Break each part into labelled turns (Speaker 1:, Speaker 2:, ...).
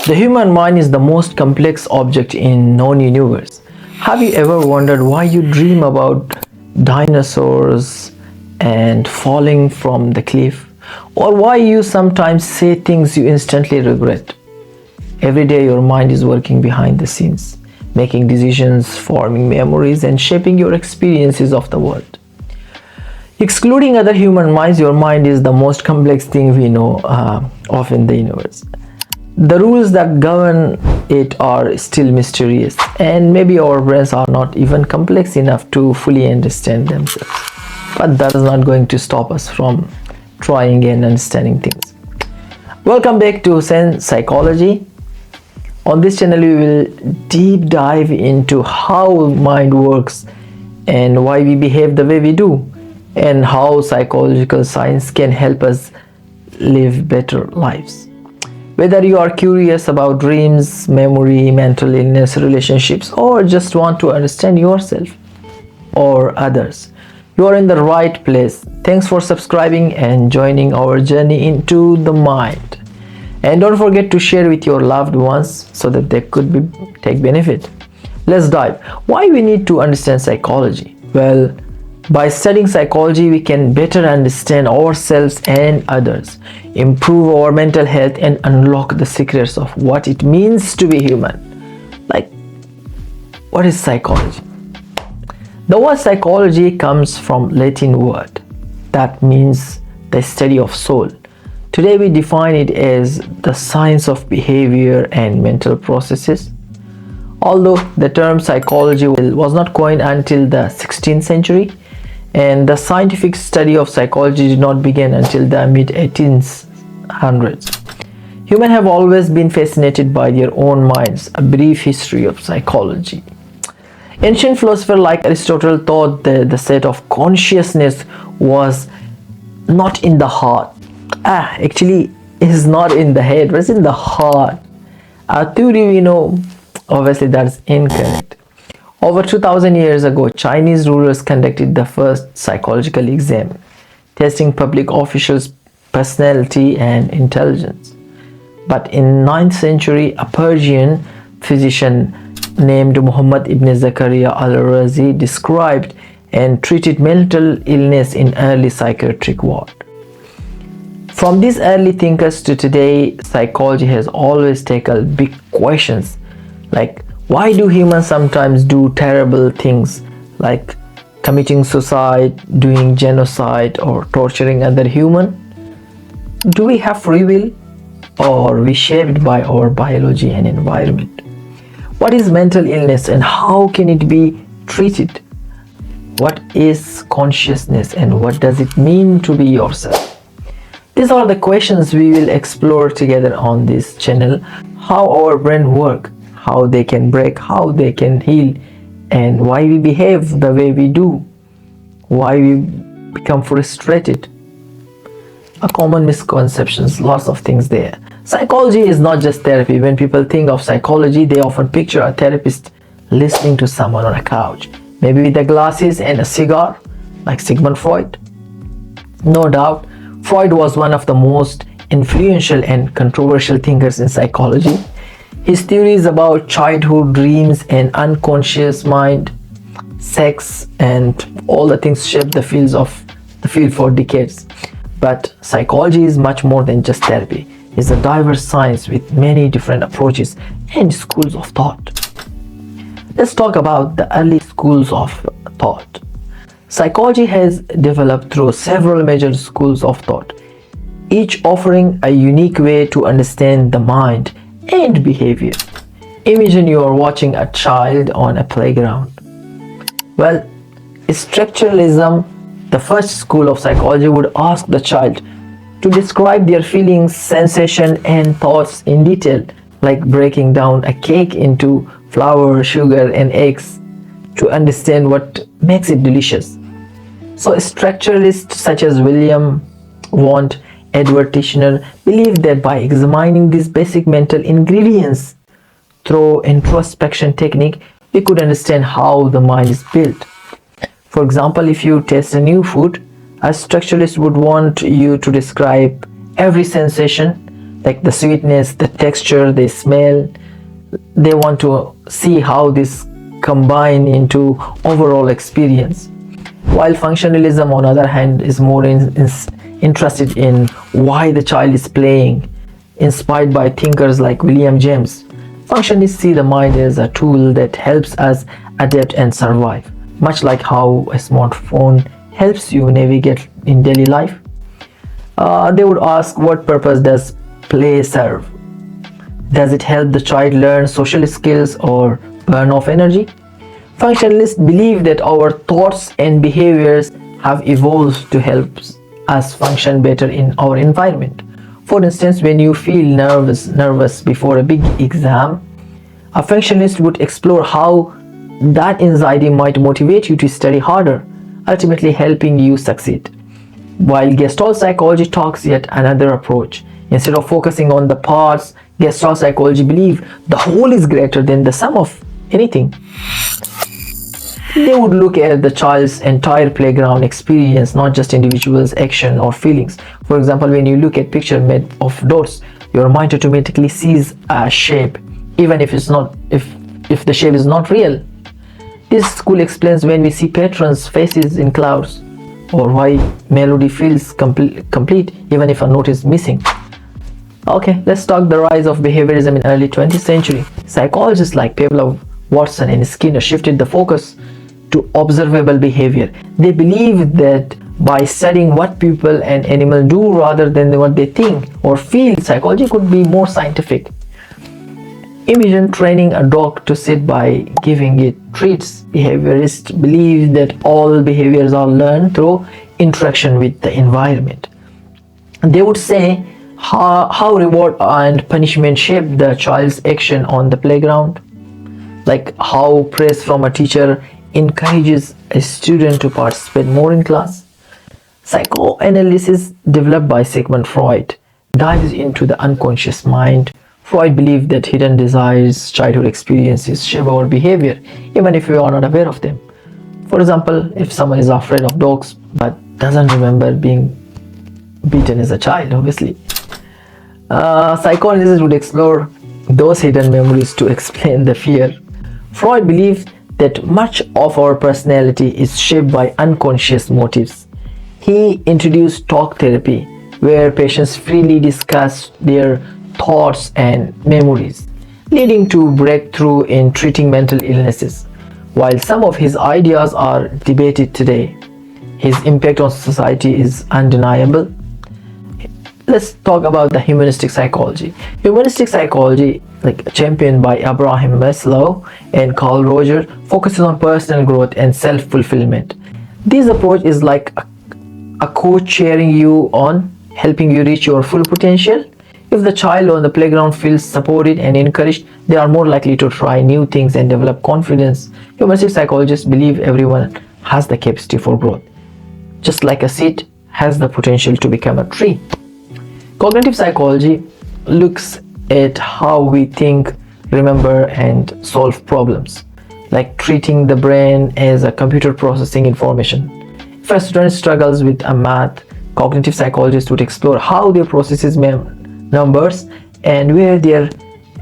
Speaker 1: The human mind is the most complex object in known universe. Have you ever wondered why you dream about dinosaurs and falling from the cliff? Or why you sometimes say things you instantly regret? Every day your mind is working behind the scenes, making decisions, forming memories, and shaping your experiences of the world. Excluding other human minds, your mind is the most complex thing we know of in the universe. The rules that govern it are still mysterious, and maybe our brains are not even complex enough to fully understand themselves. But that is not going to stop us from trying and understanding things. Welcome back to Hussain Psychology. On this channel, we will deep dive into how mind works and why we behave the way we do, and how psychological science can help us live better lives. Whether you are curious about dreams, memory, mental illness, relationships, or just want to understand yourself or others, you are in the right place. Thanks for subscribing and joining our journey into the mind. And don't forget to share with your loved ones so that they could take benefit. Let's dive. Why we need to understand psychology? Well, by studying psychology, we can better understand ourselves and others, improve our mental health, and unlock the secrets of what it means to be human. Like, what is psychology? The word psychology comes from Latin word that means the study of soul. Today we define it as the science of behavior and mental processes. Although the term psychology was not coined until the 16th century, and the scientific study of psychology did not begin until the mid-1800s. Humans have always been fascinated by their own minds. A brief history of psychology. Ancient philosophers like Aristotle thought that the state of consciousness was not in the heart. Actually, it is not in the head, but it's in the heart. A theory we know, obviously, that's incorrect. Over 2000 years ago, Chinese rulers conducted the first psychological exam, testing public officials' personality and intelligence. But in 9th century, a Persian physician named Muhammad ibn Zakaria al-Razi described and treated mental illness in early psychiatric ward. From these early thinkers to today, psychology has always tackled big questions like, why do humans sometimes do terrible things like committing suicide, doing genocide, or torturing other humans? Do we have free will, or are we shaped by our biology and environment? What is mental illness and how can it be treated? What is consciousness and what does it mean to be yourself? These are the questions we will explore together on this channel. How our brain works, how they can break, how they can heal, and why we behave the way we do, why we become frustrated. A common misconceptions, lots of things there. Psychology is not just therapy. When people think of psychology, they often picture a therapist listening to someone on a couch, maybe with the glasses and a cigar, like Sigmund Freud. No doubt, Freud was one of the most influential and controversial thinkers in psychology. His theories about childhood dreams and unconscious mind, sex, and all the things shaped the field for decades. But psychology is much more than just therapy. It's a diverse science with many different approaches and schools of thought. Let's talk about the early schools of thought. Psychology has developed through several major schools of thought, each offering a unique way to understand the mind and behavior. Imagine you are watching a child on a playground. Well, Structuralism, the first school of psychology, would ask the child to describe their feelings, sensations, and thoughts in detail, like breaking down a cake into flour, sugar, and eggs to understand what makes it delicious. So structuralists such as William Wundt, Edward Tishner believed that by examining these basic mental ingredients through introspection technique, we could understand how the mind is built. For example, if you taste a new food, a structuralist would want you to describe every sensation, like the sweetness, the texture, the smell. They want to see how this combine into overall experience. While functionalism, on the other hand, is more interested in why the child is playing, inspired by thinkers like William James. Functionists see the mind as a tool that helps us adapt and survive, much like how a smartphone helps you navigate in daily life. They would ask, what purpose does play serve? Does it help the child learn social skills or burn off energy? Functionalists believe that our thoughts and behaviors have evolved to help us function better in our environment. For instance, when you feel nervous before a big exam, a functionalist would explore how that anxiety might motivate you to study harder, ultimately helping you succeed. While Gestalt psychology talks yet another approach. Instead of focusing on the parts, Gestalt psychology believes the whole is greater than the sum of anything. They would look at the child's entire playground experience, not just individual's action or feelings. For example, when you look at picture made of dots, your mind automatically sees a shape, even if if the shape is not real. This school explains when we see patterns, faces in clouds, or why melody feels complete even if a note is missing. Okay, let's talk the rise of behaviorism in early 20th century. Psychologists like Pavlov, Watson, and Skinner shifted the focus to observable behavior. They believed that by studying what people and animals do rather than what they think or feel, psychology could be more scientific. Imagine training a dog to sit by giving it treats. Behaviorists believe that all behaviors are learned through interaction with the environment. They would say how reward and punishment shape the child's action on the playground, like how praise from a teacher encourages a student to participate more in class. Psychoanalysis developed by Sigmund Freud dives into the unconscious mind. Freud believed that hidden desires, childhood experiences shape our behavior, even if we are not aware of them. For example, if someone is afraid of dogs but doesn't remember being beaten as a child, obviously, psychoanalysis would explore those hidden memories to explain the fear. Freud believed that much of our personality is shaped by unconscious motives. He introduced talk therapy, where patients freely discuss their thoughts and memories, leading to breakthrough in treating mental illnesses. While some of his ideas are debated today, his impact on society is undeniable. Let's talk about the humanistic psychology. Humanistic psychology, like championed by Abraham Maslow and Carl Rogers, focuses on personal growth and self-fulfillment. This approach is like a coach cheering you on, helping you reach your full potential. If the child on the playground feels supported and encouraged, they are more likely to try new things and develop confidence. Humanistic psychologists believe everyone has the capacity for growth, just like a seed has the potential to become a tree. Cognitive psychology looks at how we think, remember, and solve problems, like treating the brain as a computer processing information. If a student struggles with a math, cognitive psychologists would explore how their processes numbers and where their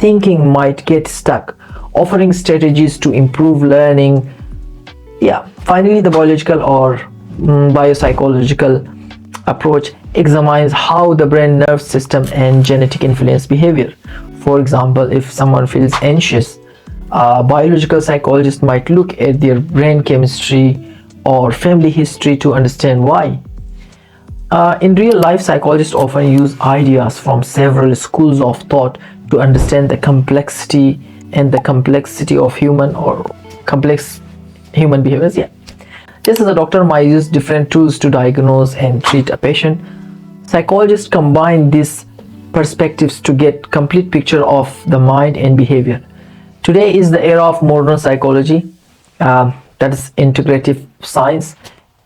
Speaker 1: thinking might get stuck, offering strategies to improve learning. Finally, the biological or biopsychological approach examines how the brain, nerve system, and genetic influence behavior. For example, if someone feels anxious, a biological psychologist might look at their brain chemistry or family history to understand why. In real life, psychologists often use ideas from several schools of thought to understand the complexity of complex human behaviors. Just as a doctor might use different tools to diagnose and treat a patient, psychologists combine these perspectives to get complete picture of the mind and behavior. Today is the era of modern psychology, that is integrative science.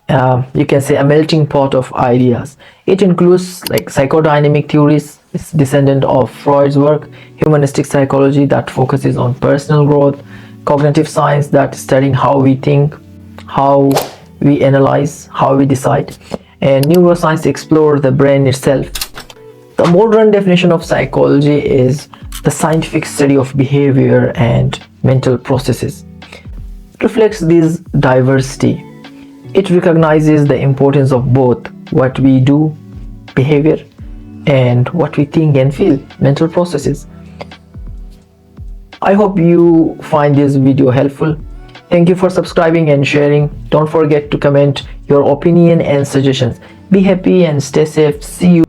Speaker 1: You can say a melting pot of ideas. It includes like psychodynamic theories, it's descendant of Freud's work, humanistic psychology that focuses on personal growth, cognitive science that studying how we think, how we analyze, how we decide, and neuroscience explore the brain itself. The modern definition of psychology is the scientific study of behavior and mental processes. It reflects this diversity. It recognizes the importance of both what we do, behavior, and what we think and feel, mental processes. I hope you find this video helpful. Thank you for subscribing and sharing. Don't forget to comment your opinion and suggestions. Be happy and stay safe. See you.